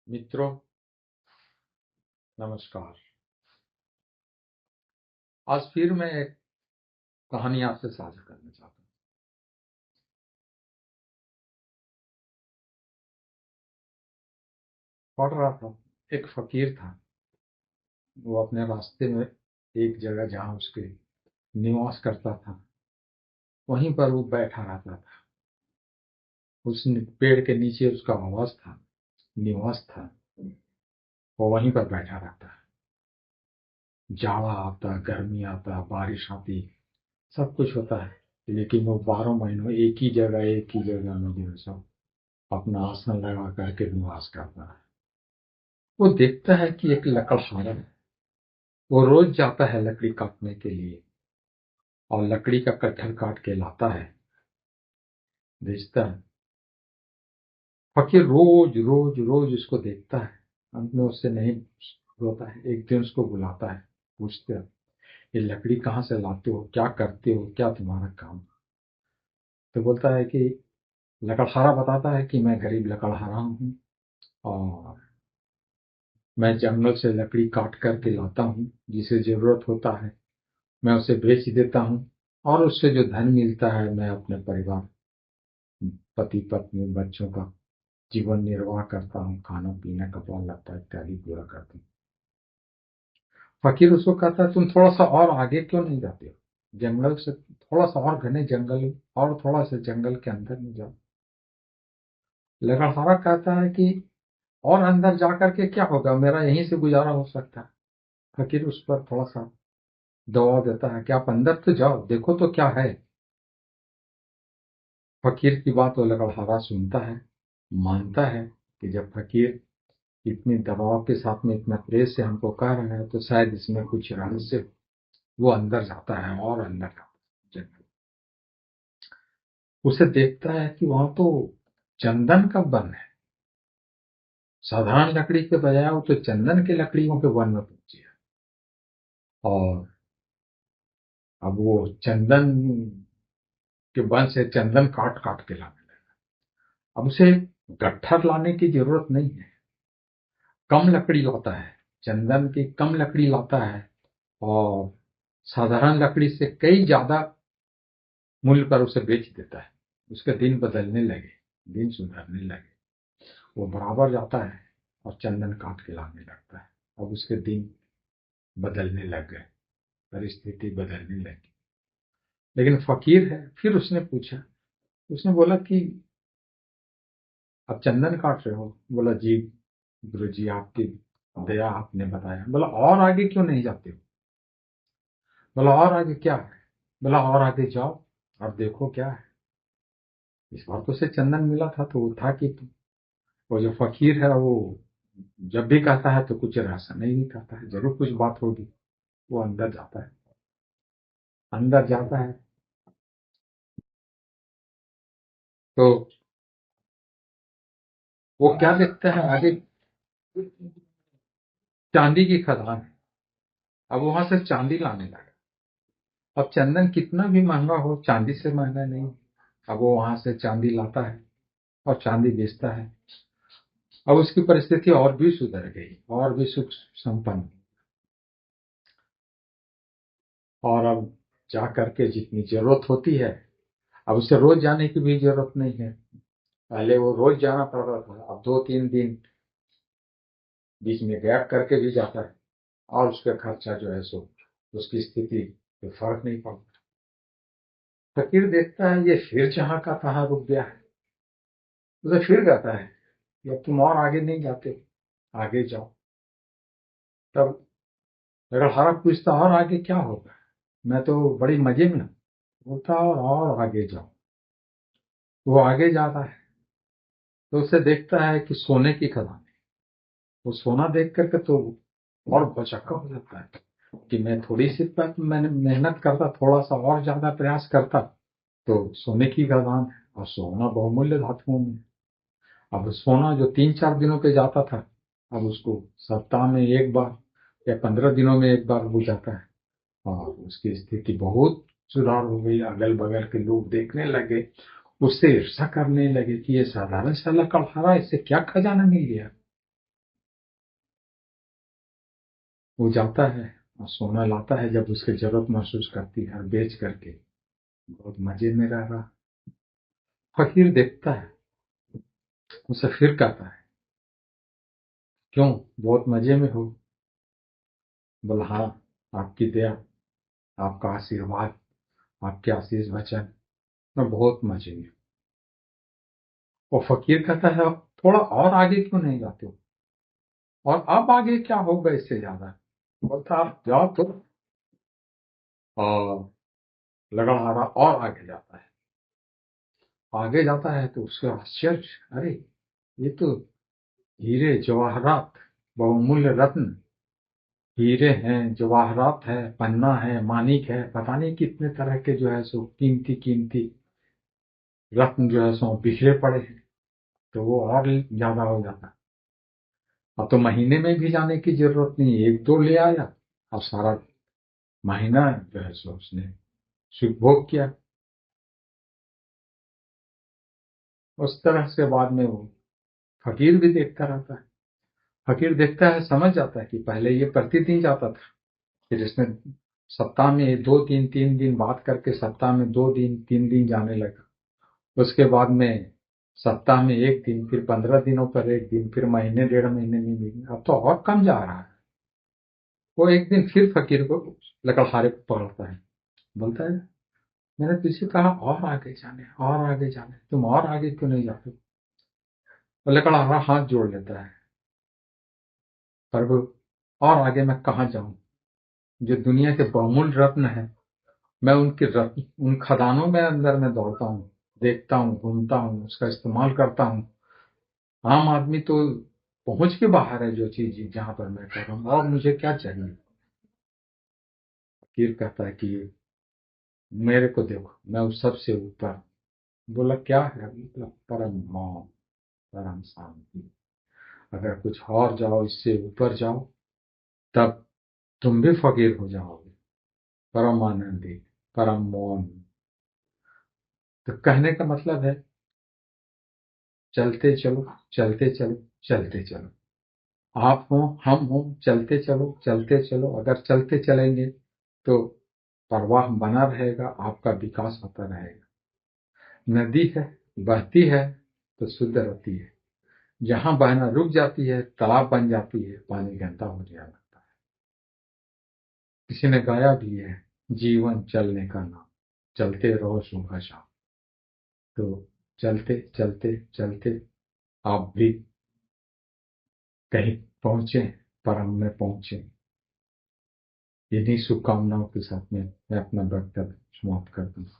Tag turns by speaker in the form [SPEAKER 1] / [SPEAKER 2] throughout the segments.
[SPEAKER 1] मित्रों, नमस्कार। आज फिर मैं एक कहानी आपसे साझा करना चाहता हूँ। पढ़ रहा था, एक फकीर था। वो अपने रास्ते में एक जगह जहाँ उसके निवास करता था, वहीं पर वो बैठा रहता था। उस पेड़ के नीचे उसका आवास था, निवास था। वो वहीं पर बैठा रहता है। जाड़ा आता, गर्मी आता, बारिश आती, सब कुछ होता है, लेकिन वो 12 महीनों एक ही जगह में जो है सब अपना आसन लगा करके निवास करता है। वो देखता है कि एक लकड़हारा है। वो रोज जाता है लकड़ी काटने के लिए और लकड़ी का कट्ठर काट के लाता है, बेचता है। फकीर रोज रोज रोज उसको देखता है। अंत में उससे नहीं होता है। एक दिन उसको बुलाता है, पूछते हैं, ये लकड़ी कहाँ से लाते हो, क्या करते हो, क्या तुम्हारा काम? तो बोलता है कि लकड़हारा बताता है कि मैं गरीब लकड़हारा हूँ और मैं जंगल से लकड़ी काट करके लाता हूँ। जिसे जरूरत होता है मैं उसे बेच देता हूँ और उससे जो धन मिलता है मैं अपने परिवार, पति पत्नी, बच्चों का जीवन निर्वाह करता हूँ, खाना पीना कपड़ा लत्ता इत्यादि पूरा करता हूँ। फकीर उसको कहता है, तुम थोड़ा सा और आगे क्यों नहीं जाते हो? जंगल से थोड़ा सा और घने जंगल और थोड़ा सा जंगल के अंदर नहीं जाओ? लकड़हारा कहता है कि और अंदर जाकर के क्या होगा, मेरा यहीं से गुजारा हो सकता है। फकीर उस पर थोड़ा सा दबाव देता है कि आप अंदर तो जाओ, देखो तो क्या है। फकीर की बात वो लकड़हारा सुनता है, मानता है कि जब फकीर इतने दबाव के साथ में इतना प्रेस से हमको कह रहा है तो शायद इसमें कुछ रहस्य है। वो अंदर जाता है और अंदर जाता है। उसे देखता है कि वहां तो चंदन का वन है। साधारण लकड़ी के बजाय वो तो चंदन की लकड़ियों के वन में पहुंची है। और अब वो चंदन के वन से चंदन काट काट के लाने लगा। अब उसे गट्ठर लाने की जरूरत नहीं है, कम लकड़ी लाता है, चंदन की कम लकड़ी लाता है और साधारण लकड़ी से कई ज्यादा मूल्य पर उसे बेच देता है। उसके दिन बदलने लगे, दिन सुधरने लगे। वो बराबर जाता है और चंदन काट के लाने लगता है। अब उसके दिन बदलने लग गए, परिस्थिति बदलने लगी। लेकिन फकीर है, फिर उसने पूछा, उसने बोला कि अब चंदन काट रहे हो? बोला जी गुरु जी, आपकी दया, आपने बताया। बोला और आगे क्यों नहीं जाते हो? बोला और आगे क्या है? बोला और आगे जाओ और देखो क्या है। इस बार तो उसे चंदन मिला था तो वो था कि वो जो फकीर है वो जब भी कहता है तो कुछ रहस्य नहीं कहता है, जरूर कुछ बात होगी। वो अंदर जाता है, अंदर जाता है तो वो क्या देखता है आगे? चांदी की खदान है। अब वहां से चांदी लाने लगा। अब चंदन कितना भी महंगा हो, चांदी से महंगा नहीं। अब वो वहां से चांदी लाता है और चांदी बेचता है। अब उसकी परिस्थिति और भी सुधर गई, और भी सुख संपन्न। और अब जा करके जितनी जरूरत होती है, अब उसे रोज जाने की भी जरूरत नहीं है। पहले वो रोज जाना पड़ता था, अब 2-3 दिन बीच में गैप करके भी जाता है और उसका खर्चा जो है सो उसकी स्थिति पे फर्क नहीं पड़ता। फकीर देखता है ये फिर जहां का तहां रुक गया है। उसे फिर कहता है कि अब तुम और आगे नहीं जाते, आगे जाओ। तब लकड़हारा पूछता, और आगे क्या होगा, मैं तो बड़ी मजे में हूं। बोलता और आगे जाओ। वो आगे जाता है तो उसे देखता है कि सोने की खदान है। वो सोना देख करके तो और भौचक्का हो जाता है कि मैं थोड़ी सी मैंने मेहनत करता, थोड़ा सा और ज्यादा प्रयास करता तो सोने की खदान है। और सोना बहुमूल्य धातुओं में। अब सोना जो 3-4 दिनों पे जाता था, अब उसको सप्ताह में एक बार या 15 दिनों में एक बार हो जाता है। और उसकी स्थिति बहुत सुधार हो गई। अगल बगल के लोग देखने लगे, उससे ईर्ष्या करने लगे कि ये साधारण सा लकड़हारा, इससे क्या खजाना मिल गया। वो जाता है और सोना लाता है जब उसकी जरूरत महसूस करती है, और बेच करके बहुत मजे में रह रहा। फकीर देखता है, उसे फिर कहता है, क्यों, बहुत मजे में हो? बोला, हाँ, आपकी दया, आपका आशीर्वाद, आपके आशीष वचन, मैं बहुत मजे में हूं। वो फकीर कहता है, थोड़ा और आगे क्यों नहीं जाते हो? और अब आगे क्या होगा इससे ज्यादा? बोलता, आप जाओ तो। और लड़ाहरा और आगे जाता है। आगे जाता है तो उसका आश्चर्य, अरे ये तो हीरे जवाहरात, बहुमूल्य रत्न, हीरे हैं, जवाहरात है, पन्ना है, मानिक है, पता नहीं कितने तरह के जो है सो कीमती कीमती रत्न जो है सो बिखरे पड़े हैं। तो वो और ज्यादा हो जाता। अब तो महीने में भी जाने की जरूरत नहीं, एक दो ले आया और सारा महीना जो है सो उसने सुख भोग किया। उस तरह से बाद में वो फकीर भी देखता रहता है। फकीर देखता है, समझ जाता है कि पहले ये प्रतिदिन जाता था, फिर इसने सप्ताह में दो दिन, 3 दिन बात करके सप्ताह में 2 दिन, 3 दिन जाने लगा। उसके बाद में सप्ताह में 1 दिन, फिर 15 दिनों पर 1 दिन, फिर महीने 1.5 महीने में मिली, अब तो और कम जा रहा है। वो एक दिन फिर फकीर को लकड़हारे को पकड़ता है, बोलता है, मैंने तुझसे कहा और आगे जाने, और आगे जाने, तुम और आगे क्यों नहीं जाते? वो लकड़हारा हाथ जोड़ लेता है, प्रभु, और आगे मैं कहाँ जाऊं? जो दुनिया के बहुमूल्य रत्न है, मैं उनके रत्न, उन खदानों में अंदर में दौड़ता हूँ, देखता हूँ, घूमता हूँ, उसका इस्तेमाल करता हूँ। आम आदमी तो पहुंच के बाहर है जो चीज जहां पर मैं कर रहा हूँ, और मुझे क्या चाहिए? फकीर कहता है कि मेरे को देखो, मैं उस सबसे ऊपर। बोला, क्या है? बोला, परम मौन, परम शांति। अगर कुछ और जाओ, इससे ऊपर जाओ, तब तुम भी फकीर हो जाओगे। परम आनंदी, परम मौन। तो कहने का मतलब है, चलते चलो, चलते चलो, चलते चलो। आप हो, हम हो, चलते चलो, चलते चलो। अगर चलते चलेंगे तो प्रवाह बना रहेगा, आपका विकास होता रहेगा। नदी है, बहती है तो शुद्ध रहती है। जहां बहना रुक जाती है, तालाब बन जाती है, पानी गंदा हो जाने लगता है। किसी ने गाया भी है, जीवन चलने का नाम, चलते रहो सुबह शाम। तो चलते चलते चलते आप भी कहीं पहुंचे, परम में पहुंचे। इन्हीं शुभकामनाओं के साथ में मैं अपना वक्तव्य समाप्त करता हूँ।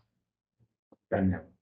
[SPEAKER 1] धन्यवाद।